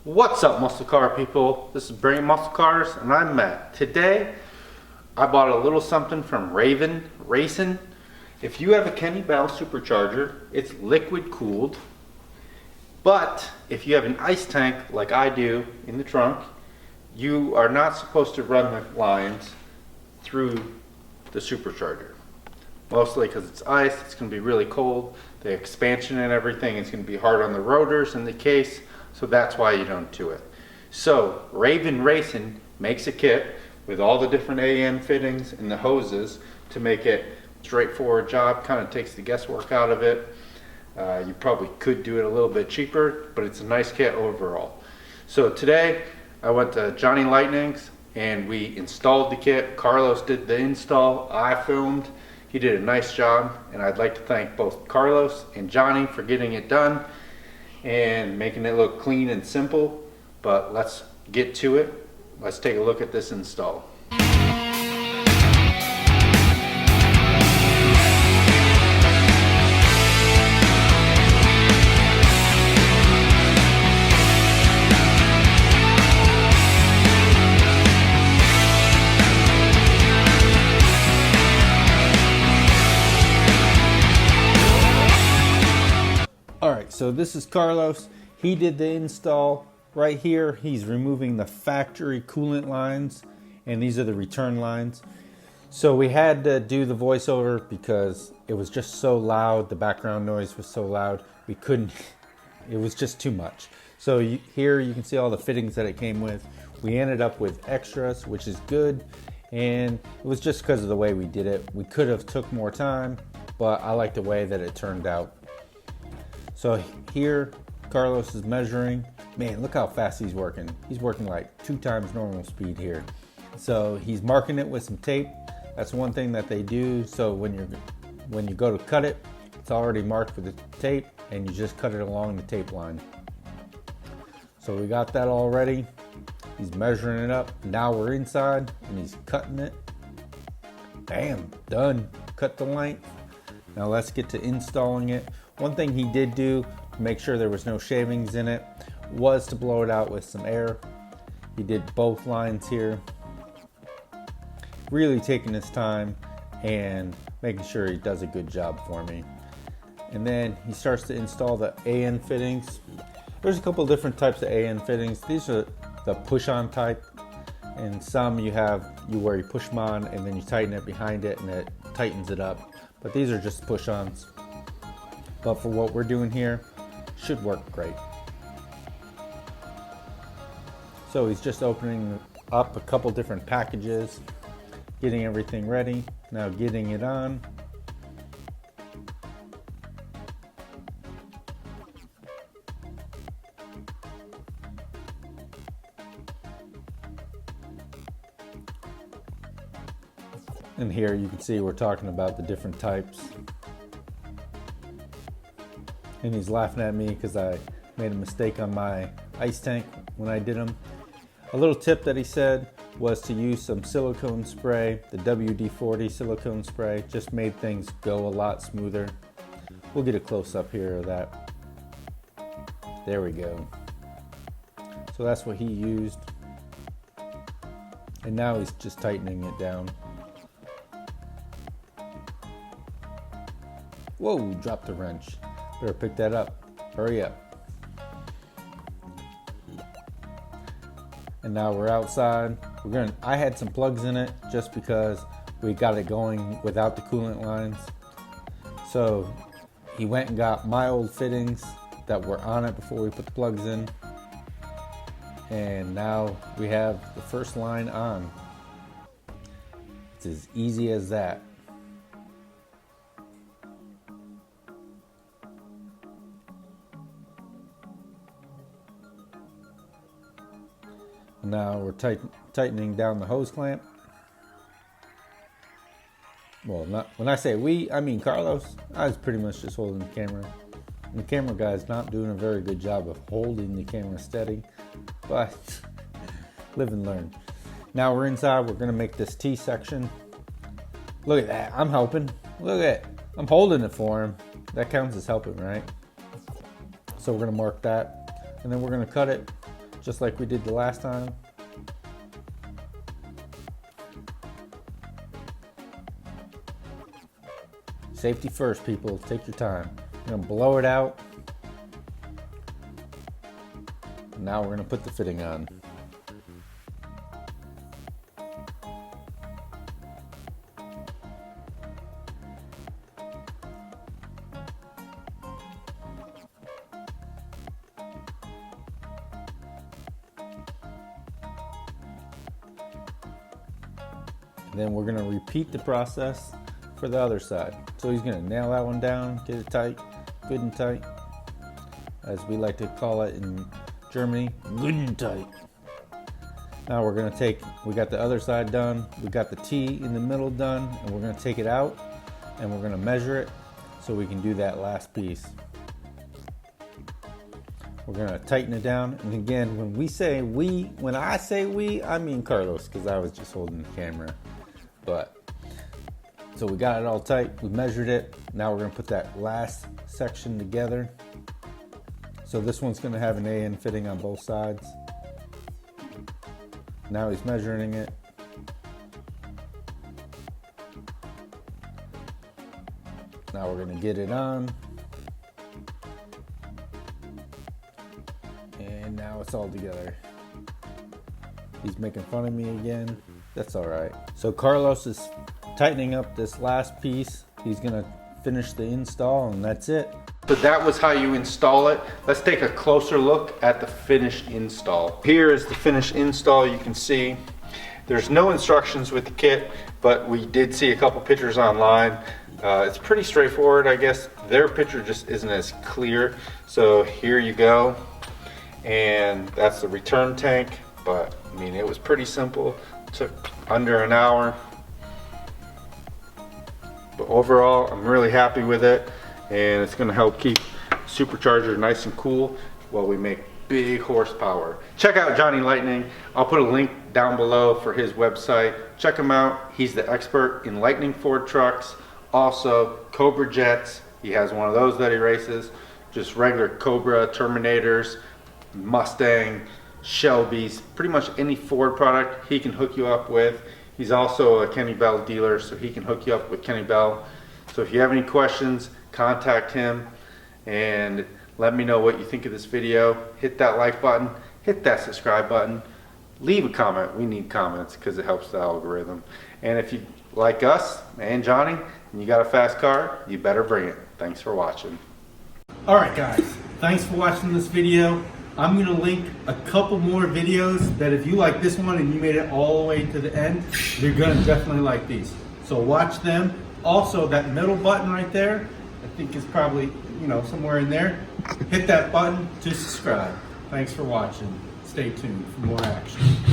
What's up, muscle car people? This is Brain Muscle Cars, and I'm Matt. Today, I bought a little something from Raven Racing. If you have a Kenne supercharger, it's liquid cooled. But if you have an ice tank like I do in the trunk, you are not supposed to run the lines through the supercharger. Mostly because it's ice, it's going to be really cold. The expansion and everything is going to be hard on the rotors and the case. So that's why you don't do it. So Raven Racing makes a kit with all the different AN fittings and the hoses to make it a straightforward job. Kind of takes the guesswork out of it. You probably could do it a little bit cheaper, but it's a nice kit overall. So today I went to Johnny Lightning's and we installed the kit. Carlos did the install. I filmed. He did a nice job, and I'd like to thank both Carlos and Johnny for getting it done and making it look clean and simple. But let's get to it. Let's take a look at this install. Alright, so this is Carlos. He did the install. Right here, he's removing the factory coolant lines, and these are the return lines. So we had to do the voiceover because it was just so loud. The background noise was so loud. We couldn't, it was just too much. So here you can see all the fittings that it came with. We ended up with extras, which is good. And it was just because of the way we did it. We could have took more time, but I like the way that it turned out. So here, Carlos is measuring. Man, look how fast he's working. He's working like 2 times normal speed here. So he's marking it with some tape. That's one thing that they do. So when you go to cut it, it's already marked with the tape, and you just cut it along the tape line. So we got that all ready. He's measuring it up. Now we're inside, and he's cutting it. Bam, done. Cut the length. Now let's get to installing it. One thing he did do to make sure there was no shavings in it was to blow it out with some air. He did both lines here. Really taking his time and making sure he does a good job for me. And then he starts to install the AN fittings. There's a couple different types of AN fittings. These are the push-on type, and some where you push them on and then you tighten it behind it and it tightens it up. But these are just push-ons. But for what we're doing here, should work great. So he's just opening up a couple different packages, getting everything ready, now getting it on. And here you can see we're talking about the different types. And he's laughing at me because I made a mistake on my ice tank when I did them. A little tip that he said was to use some silicone spray. The WD-40 silicone spray just made things go a lot smoother. We'll get a close-up here of that. There we go. So that's what he used. And now he's just tightening it down. Whoa, dropped the wrench. Better pick that up. Hurry up. And now we're outside. I had some plugs in it just because we got it going without the coolant lines. So he went and got my old fittings that were on it before we put the plugs in. And now we have the first line on. It's as easy as that. Now we're tightening down the hose clamp. Well, when I say we, I mean Carlos. I was pretty much just holding the camera. And the camera guy's not doing a very good job of holding the camera steady, but live and learn. Now we're inside. We're going to make this T section. Look at that. I'm helping. Look at it. I'm holding it for him. That counts as helping, right? So we're going to mark that. And then we're going to cut it just like we did the last time. Safety first, people. Take your time. We're gonna blow it out. Now we're gonna put the fitting on. Then we're gonna repeat the process for the other side. So he's gonna nail that one down, get it tight, good and tight, as we like to call it in Germany, good and tight. Now we're gonna take, we got the other side done, we got the T in the middle done, and we're gonna take it out and we're gonna measure it so we can do that last piece. We're gonna tighten it down, and again, when I say we, I mean Carlos, because I was just holding the camera. But so we got it all tight, we measured it. Now we're gonna put that last section together. So this one's gonna have an AN fitting on both sides. Now he's measuring it. Now we're gonna get it on. And now it's all together. He's making fun of me again. That's all right. So Carlos is tightening up this last piece. He's gonna finish the install, and that's it. So that was how you install it. Let's take a closer look at the finished install. Here is the finished install. You can see there's no instructions with the kit, but we did see a couple pictures online. It's pretty straightforward, I guess. Their picture just isn't as clear. So here you go. And that's the return tank, but I mean, it was pretty simple. Took under an hour. But overall, I'm really happy with it, and it's gonna help keep supercharger nice and cool while we make big horsepower. Check out Johnny Lightning. I'll put a link down below for his website. Check him out. He's the expert in Lightning Ford trucks. Also, Cobra jets. He has one of those that he races. Just regular Cobra, Terminators, Mustang, Shelby's, pretty much any Ford product he can hook you up with. He's also a Kenne Bell dealer, so he can hook you up with Kenne Bell. So if you have any questions, contact him and let me know what you think of this video. Hit that like button, hit that subscribe button, leave a comment. We need comments because it helps the algorithm. And if you like us and Johnny and you got a fast car, you better bring it. Thanks for watching. All right, guys, thanks for watching this video. I'm gonna link a couple more videos that if you like this one and you made it all the way to the end, you're gonna definitely like these. So watch them. Also, that middle button right there, I think is probably, somewhere in there. Hit that button to subscribe. Thanks for watching. Stay tuned for more action.